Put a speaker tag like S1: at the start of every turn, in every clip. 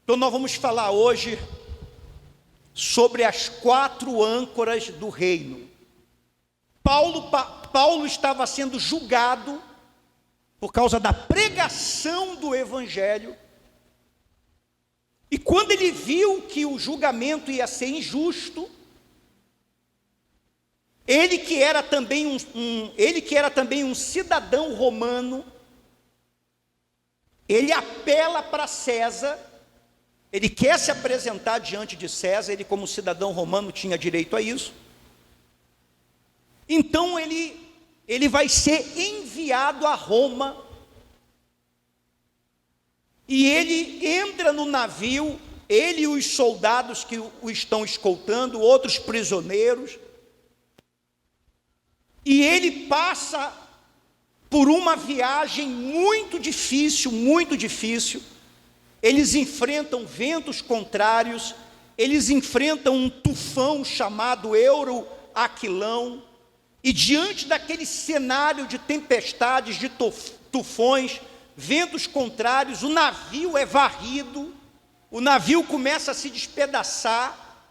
S1: Então nós vamos falar hoje sobre as 4 âncoras do reino. Paulo estava sendo julgado por causa da pregação do evangelho. E quando ele viu que o julgamento ia ser injusto, ele que era também um cidadão romano, ele apela para César. Ele quer se apresentar diante de César. Ele, como cidadão romano, tinha direito a isso. Então ele vai ser enviado a Roma. E ele entra no navio, ele e os soldados que o estão escoltando, outros prisioneiros. E ele passa por uma viagem muito difícil, muito difícil. Eles enfrentam ventos contrários, eles enfrentam um tufão chamado Euroaquilão, e diante daquele cenário de tempestades, de tufões, ventos contrários, o navio é varrido, o navio começa a se despedaçar,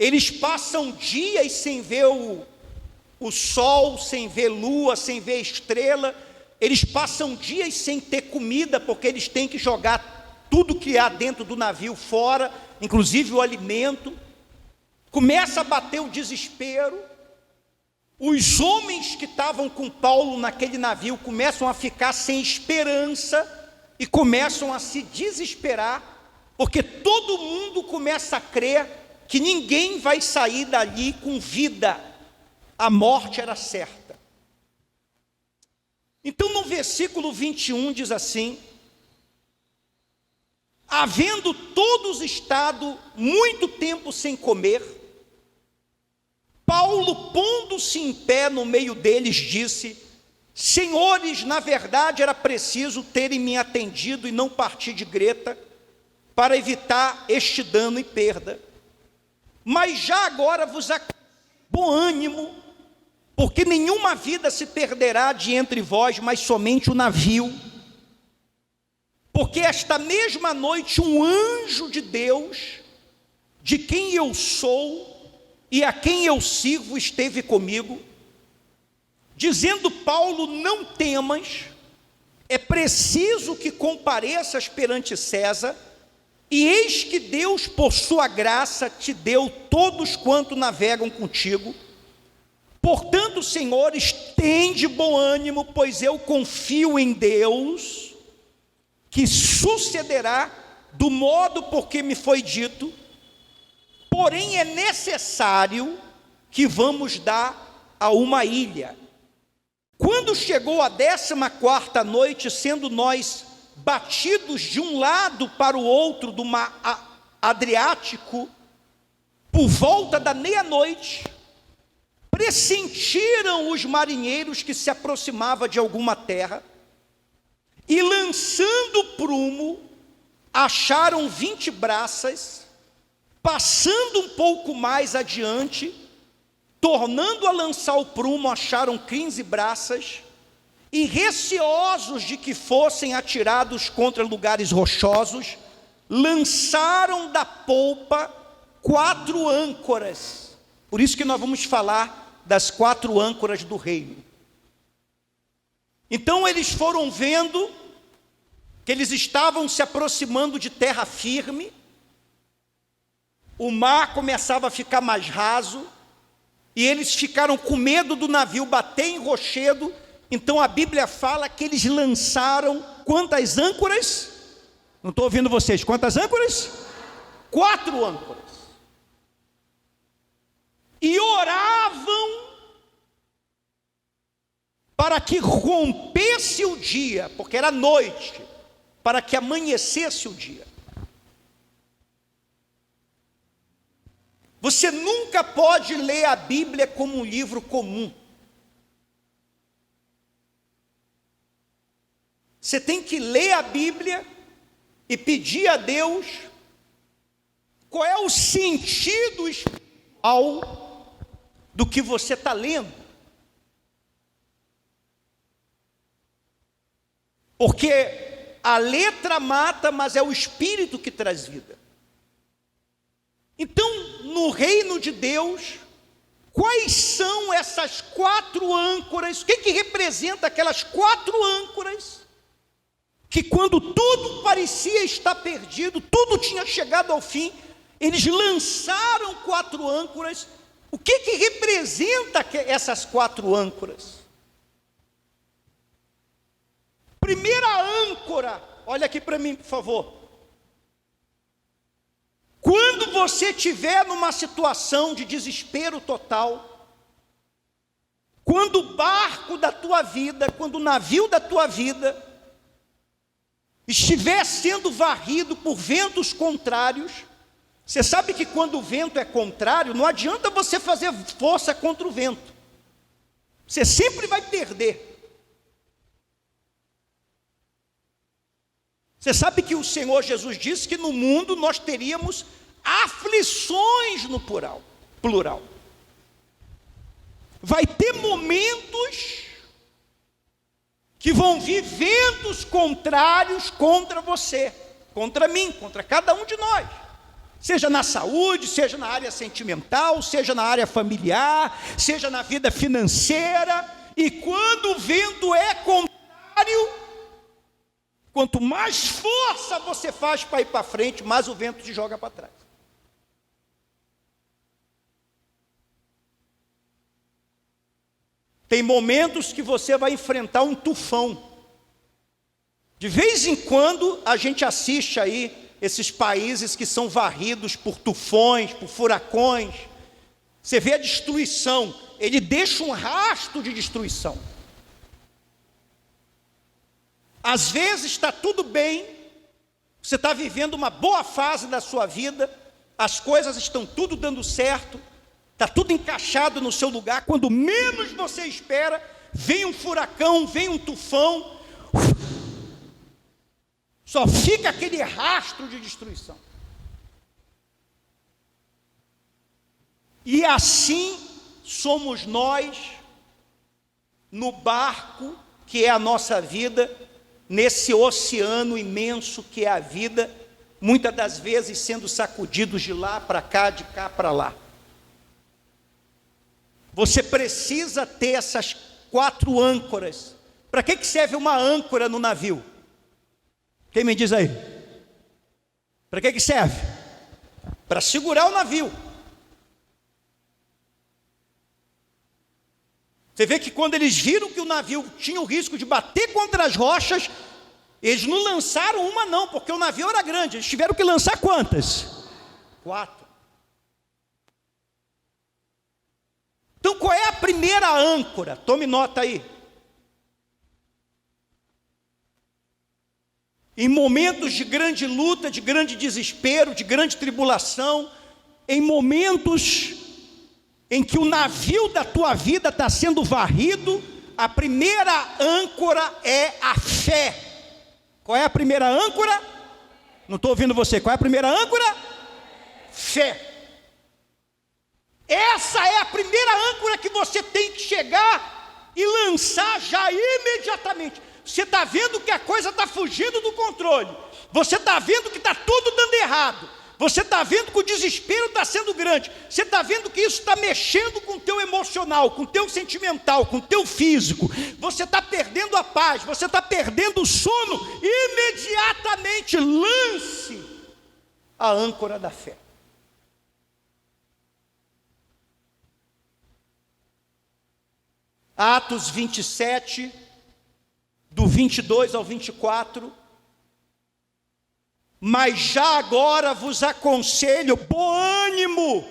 S1: eles passam dias sem ver o sol, sem ver lua, sem ver estrela, eles passam dias sem ter comida, porque eles têm que jogar tudo que há dentro do navio fora, inclusive o alimento. Começa a bater o desespero. Os homens que estavam com Paulo naquele navio começam a ficar sem esperança e começam a se desesperar, porque todo mundo começa a crer que ninguém vai sair dali com vida. A morte era certa. Então no versículo 21 diz assim: havendo todos estado muito tempo sem comer, Paulo, pondo-se em pé no meio deles, disse: senhores, na verdade era preciso terem me atendido e não partir de Greta, para evitar este dano e perda. Mas já agora vos aconselho bom ânimo, porque nenhuma vida se perderá de entre vós, mas somente o navio. Porque esta mesma noite um anjo de Deus, de quem eu sou e a quem eu sirvo, esteve comigo, dizendo: Paulo, não temas, é preciso que compareças perante César, e eis que Deus, por sua graça, te deu todos quanto navegam contigo. Portanto, senhores, tende bom ânimo, pois eu confio em Deus, que sucederá do modo por que me foi dito. Porém é necessário que vamos dar a uma ilha. Quando chegou a 14ª noite, sendo nós batidos de um lado para o outro do mar Adriático, por volta da meia-noite, pressentiram os marinheiros que se aproximava de alguma terra, e lançando o prumo, acharam 20 braças. Passando um pouco mais adiante, tornando a lançar o prumo, acharam 15 braças, e receosos de que fossem atirados contra lugares rochosos, lançaram da polpa 4 âncoras. Por isso que nós vamos falar das 4 âncoras do reino. Então eles foram vendo que eles estavam se aproximando de terra firme, o mar começava a ficar mais raso, e eles ficaram com medo do navio bater em rochedo. Então a Bíblia fala que eles lançaram quantas âncoras? Não estou ouvindo vocês, quantas âncoras? 4 âncoras. E oravam para que rompesse o dia, porque era noite, para que amanhecesse o dia. Você nunca pode ler a Bíblia como um livro comum. Você tem que ler a Bíblia e pedir a Deus qual é o sentido espiritual do que você está lendo. Porque a letra mata, mas é o Espírito que traz vida. Então, no reino de Deus, quais são essas 4 âncoras? O que representa aquelas 4 âncoras? Que quando tudo parecia estar perdido, tudo tinha chegado ao fim, eles lançaram 4 âncoras. O que representa essas 4 âncoras? Primeira âncora, olha aqui para mim, por favor. Quando você estiver numa situação de desespero total, quando o barco da tua vida, quando o navio da tua vida estiver sendo varrido por ventos contrários, você sabe que quando o vento é contrário, não adianta você fazer força contra o vento. Você sempre vai perder. Você sabe que o Senhor Jesus disse que no mundo nós teríamos aflições no plural. Vai ter momentos que vão vir ventos contrários contra você, contra mim, contra cada um de nós. Seja na saúde, seja na área sentimental, seja na área familiar, seja na vida financeira. E quando o vento é contrário, quanto mais força você faz para ir para frente, mais o vento te joga para trás. Tem momentos que você vai enfrentar um tufão. De vez em quando a gente assiste aí esses países que são varridos por tufões, por furacões. Você vê a destruição, ele deixa um rastro de destruição. Às vezes está tudo bem, você está vivendo uma boa fase da sua vida, as coisas estão tudo dando certo, está tudo encaixado no seu lugar. Quando menos você espera, vem um furacão, vem um tufão, só fica aquele rastro de destruição. E assim somos nós no barco que é a nossa vida, nesse oceano imenso que é a vida, muitas das vezes sendo sacudidos de lá para cá, de cá para lá. Você precisa ter essas 4 âncoras. Para que serve uma âncora no navio? Quem me diz aí? Para que serve? Para segurar o navio. Você vê que quando eles viram que o navio tinha o risco de bater contra as rochas, eles não lançaram uma não, porque o navio era grande. Eles tiveram que lançar quantas? 4. Então qual é a primeira âncora? Tome nota aí. Em momentos de grande luta, de grande desespero, de grande tribulação, em momentos em que o navio da tua vida está sendo varrido, a primeira âncora é a fé. Qual é a primeira âncora? Não estou ouvindo você. Qual é a primeira âncora? Fé. Essa é a primeira âncora que você tem que chegar e lançar já imediatamente. Você está vendo que a coisa está fugindo do controle. Você está vendo que está tudo dando errado. Você está vendo que o desespero está sendo grande. Você está vendo que isso está mexendo com o teu emocional, com o teu sentimental, com o teu físico. Você está perdendo a paz, você está perdendo o sono. Imediatamente lance a âncora da fé. Atos 27, do 22 ao 24. Mas já agora vos aconselho, bom ânimo.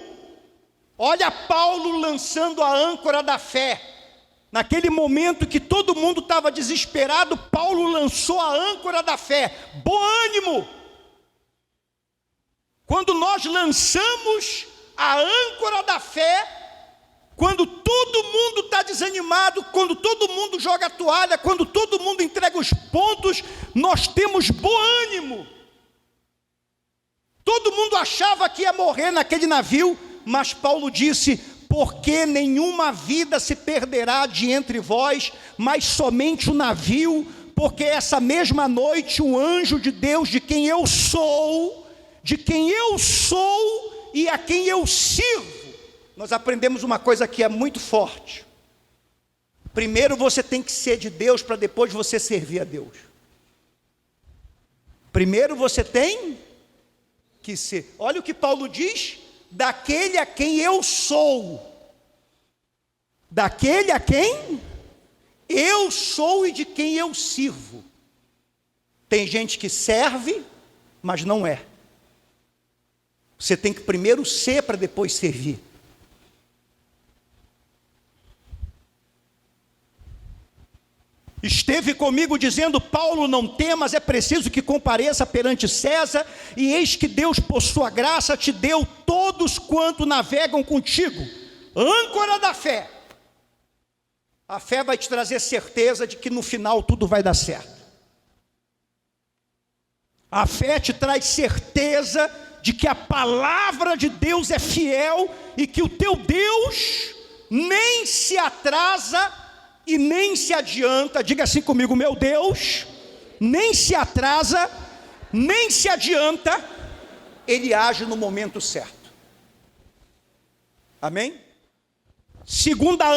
S1: Olha Paulo lançando a âncora da fé. Naquele momento que todo mundo estava desesperado, Paulo lançou a âncora da fé. Bom ânimo. Quando nós lançamos a âncora da fé, quando todo mundo está desanimado, quando todo mundo joga a toalha, quando todo mundo entrega os pontos, nós temos bom ânimo. Todo mundo achava que ia morrer naquele navio, mas Paulo disse: porque nenhuma vida se perderá de entre vós, mas somente o navio, porque essa mesma noite o anjo de Deus, de quem eu sou e a quem eu sirvo. Nós aprendemos uma coisa que é muito forte. Primeiro você tem que ser de Deus, para depois você servir a Deus. Primeiro você tem que ser. Olha o que Paulo diz: daquele a quem eu sou. Daquele a quem eu sou e de quem eu sirvo. Tem gente que serve, mas não é. Você tem que primeiro ser para depois servir. Esteve comigo dizendo: Paulo, não temas, é preciso que compareça perante César, e eis que Deus, por sua graça, te deu todos quanto navegam contigo. Âncora da fé. A fé vai te trazer certeza de que no final tudo vai dar certo. A fé te traz certeza de que a palavra de Deus é fiel e que o teu Deus nem se atrasa e nem se adianta. Diga assim comigo: meu Deus nem se atrasa, nem se adianta, Ele age no momento certo. Amém? Segunda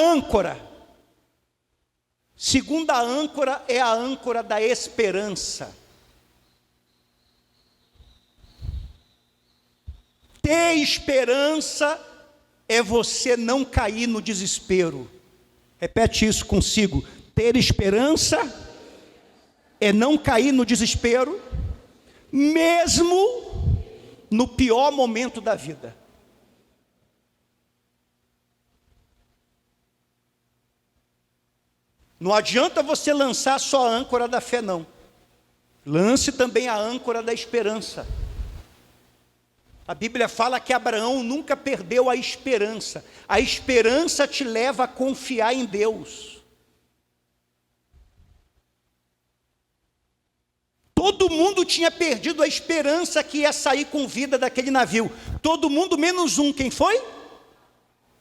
S1: âncora é a âncora da esperança. Ter esperança é você não cair no desespero. Repete isso consigo: ter esperança é não cair no desespero, mesmo no pior momento da vida. Não adianta você lançar só a âncora da fé, não. Lance também a âncora da esperança. A Bíblia fala que Abraão nunca perdeu a esperança. A esperança te leva a confiar em Deus. Todo mundo tinha perdido a esperança que ia sair com vida daquele navio. Todo mundo menos um. Quem foi?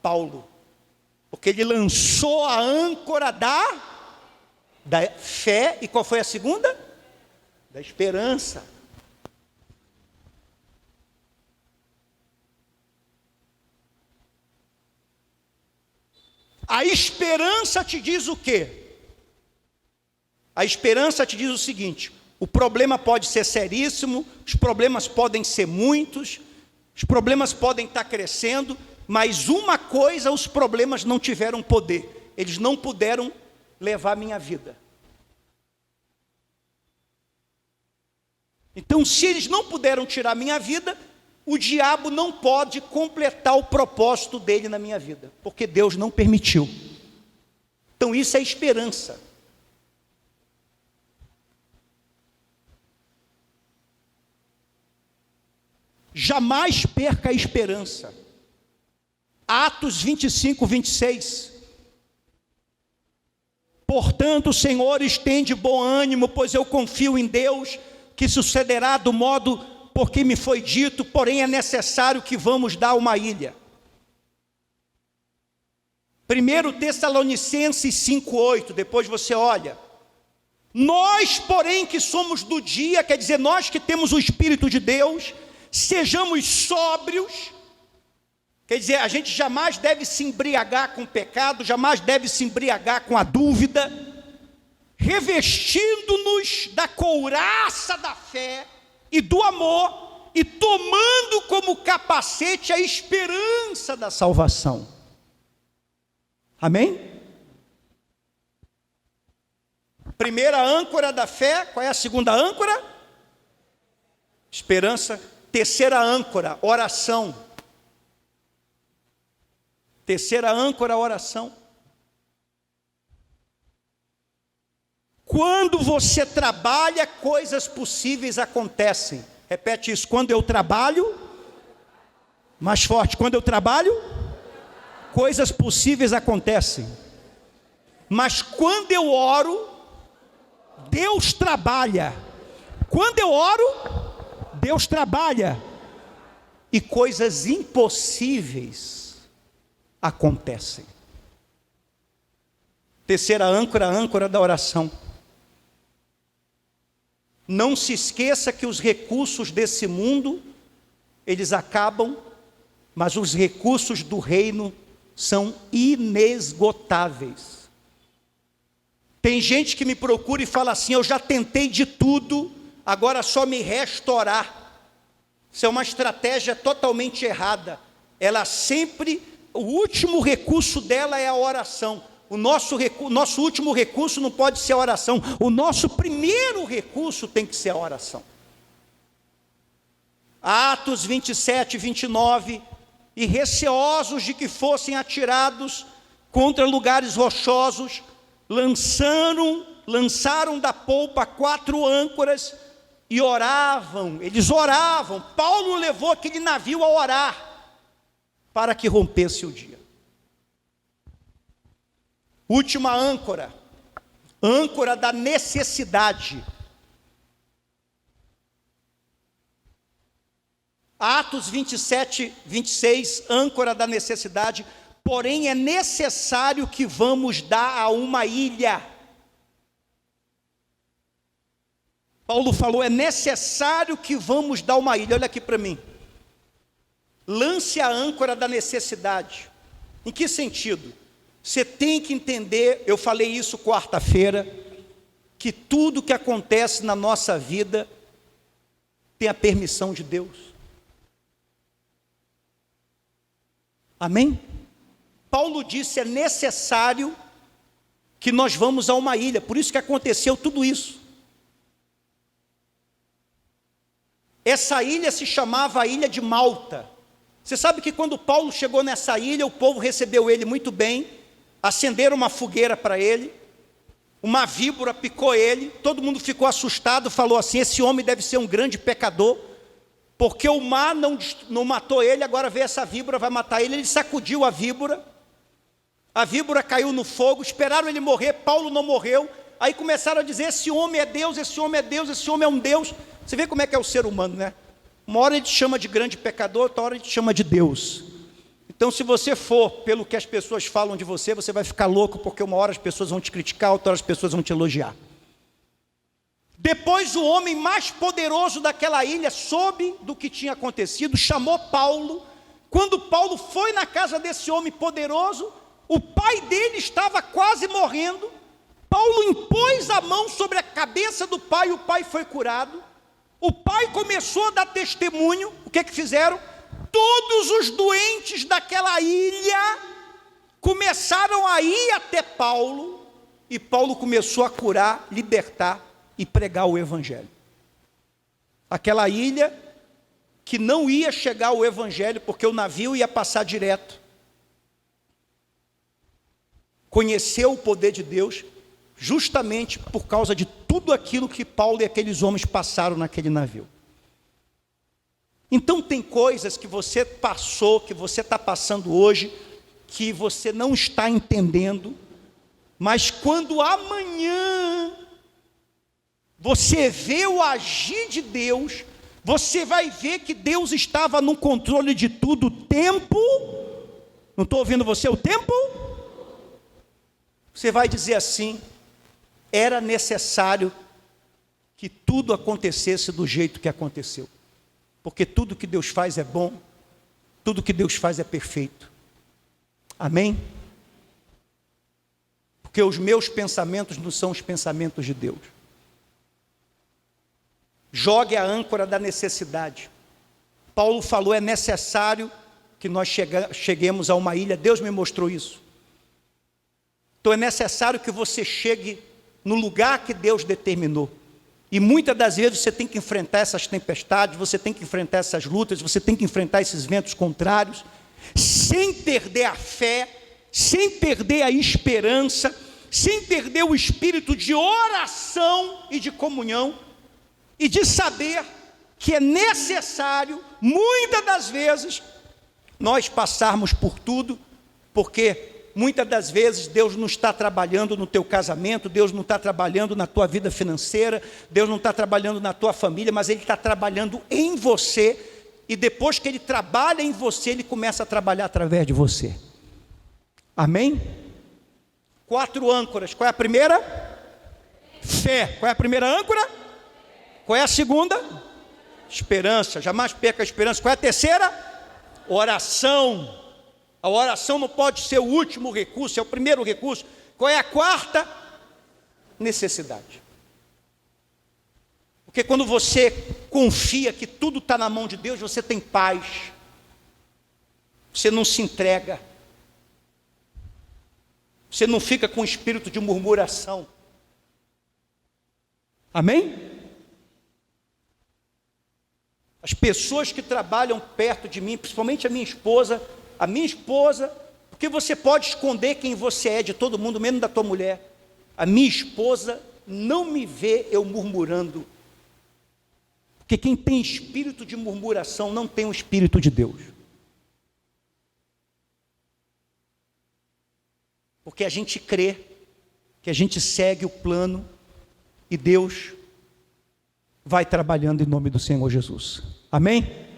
S1: Paulo. Porque ele lançou a âncora da fé. E qual foi a segunda? Da esperança. A esperança te diz o quê? A esperança te diz o seguinte: o problema pode ser seríssimo, os problemas podem ser muitos, os problemas podem estar crescendo, mas uma coisa os problemas não tiveram poder: eles não puderam levar a minha vida. Então, se eles não puderam tirar a minha vida, o diabo não pode completar o propósito dele na minha vida, porque Deus não permitiu. Então isso é esperança. Jamais perca a esperança. Atos 25, 26. Portanto, Senhor, estende bom ânimo, pois eu confio em Deus, que sucederá do modo porque me foi dito, porém é necessário que vamos dar uma ilha. 1 Tessalonicenses 5,8, depois você olha. Nós, porém, que somos do dia, quer dizer, nós que temos o Espírito de Deus, sejamos sóbrios. Quer dizer, a gente jamais deve se embriagar com o pecado, jamais deve se embriagar com a dúvida, revestindo-nos da couraça da fé e do amor, e tomando como capacete a esperança da salvação. Amém? Primeira âncora da fé. Qual é a segunda âncora? Esperança. Terceira âncora, oração. Terceira âncora, oração. Quando você trabalha, coisas possíveis acontecem. Repete isso: quando eu trabalho, mais forte, quando eu trabalho, coisas possíveis acontecem. Mas quando eu oro, Deus trabalha. Quando eu oro, Deus trabalha. E coisas impossíveis acontecem. Terceira âncora, a âncora da oração. Não se esqueça que os recursos desse mundo, eles acabam, mas os recursos do reino são inesgotáveis. Tem gente que me procura e fala assim: eu já tentei de tudo, agora só me resta orar. Isso é uma estratégia totalmente errada. Ela sempre, o último recurso dela é a oração. O nosso último recurso não pode ser a oração. O nosso primeiro recurso tem que ser a oração. Atos 27, 29. E receosos de que fossem atirados contra lugares rochosos, lançaram da polpa 4 âncoras e oravam. Eles oravam. Paulo levou aquele navio a orar para que rompesse o dia. Última âncora, âncora da necessidade. Atos 27, 26, âncora da necessidade. Porém é necessário que vamos dar a uma ilha. Paulo falou, é necessário que vamos dar uma ilha. Olha aqui para mim. Lance a âncora da necessidade. Em que sentido? Você tem que entender, eu falei isso quarta-feira, que tudo que acontece na nossa vida tem a permissão de Deus. Amém? Paulo disse, é necessário que nós vamos a uma ilha, por isso que aconteceu tudo isso. Essa ilha se chamava a Ilha de Malta. Você sabe que quando Paulo chegou nessa ilha, o povo recebeu ele muito bem, acenderam uma fogueira para ele, uma víbora picou ele, todo mundo ficou assustado, falou assim, esse homem deve ser um grande pecador, porque o mar não matou ele, agora veio essa víbora, vai matar ele. Ele sacudiu a víbora caiu no fogo, esperaram ele morrer, Paulo não morreu, aí começaram a dizer, esse homem é Deus, esse homem é Deus, esse homem é um Deus. Você vê como é que é o ser humano, né? Uma hora ele te chama de grande pecador, outra hora ele te chama de Deus. Então se você for pelo que as pessoas falam de você, você vai ficar louco, porque uma hora as pessoas vão te criticar, outra hora as pessoas vão te elogiar. Depois o homem mais poderoso daquela ilha soube do que tinha acontecido, chamou Paulo. Quando Paulo foi na casa desse homem poderoso, o pai dele estava quase morrendo. Paulo impôs a mão sobre a cabeça do pai, e o pai foi curado. O pai começou a dar testemunho. O que fizeram? Todos os doentes daquela ilha começaram a ir até Paulo, e Paulo começou a curar, libertar e pregar o evangelho. Aquela ilha que não ia chegar o evangelho, porque o navio ia passar direto. Conheceu o poder de Deus, justamente por causa de tudo aquilo que Paulo e aqueles homens passaram naquele navio. Então tem coisas que você passou, que você está passando hoje, que você não está entendendo, mas quando amanhã você vê o agir de Deus, você vai ver que Deus estava no controle de tudo o tempo. Não estou ouvindo você? O tempo? Você vai dizer assim, era necessário que tudo acontecesse do jeito que aconteceu. Porque tudo que Deus faz é bom, tudo que Deus faz é perfeito. Amém? Porque os meus pensamentos não são os pensamentos de Deus. Jogue a âncora da necessidade. Paulo falou, é necessário que nós cheguemos a uma ilha. Deus me mostrou isso. Então é necessário que você chegue no lugar que Deus determinou. E muitas das vezes você tem que enfrentar essas tempestades, você tem que enfrentar essas lutas, você tem que enfrentar esses ventos contrários, sem perder a fé, sem perder a esperança, sem perder o espírito de oração e de comunhão, e de saber que é necessário, muitas das vezes, nós passarmos por tudo, porque muitas das vezes Deus não está trabalhando no teu casamento, Deus não está trabalhando na tua vida financeira, Deus não está trabalhando na tua família, mas Ele está trabalhando em você, e depois que Ele trabalha em você, Ele começa a trabalhar através de você. Amém? 4 âncoras. Qual é a primeira? Fé. Qual é a primeira âncora? Qual é a segunda? Esperança. Jamais perca a esperança. Qual é a terceira? Oração. A oração não pode ser o último recurso, é o primeiro recurso. Qual é a quarta? Necessidade. Porque quando você confia que tudo está na mão de Deus, você tem paz. Você não se entrega. Você não fica com espírito de murmuração. Amém? As pessoas que trabalham perto de mim, principalmente a minha esposa, porque você pode esconder quem você é de todo mundo, menos da tua mulher. A minha esposa não me vê eu murmurando. Porque quem tem espírito de murmuração não tem o Espírito de Deus. Porque a gente crê que a gente segue o plano e Deus vai trabalhando em nome do Senhor Jesus. Amém?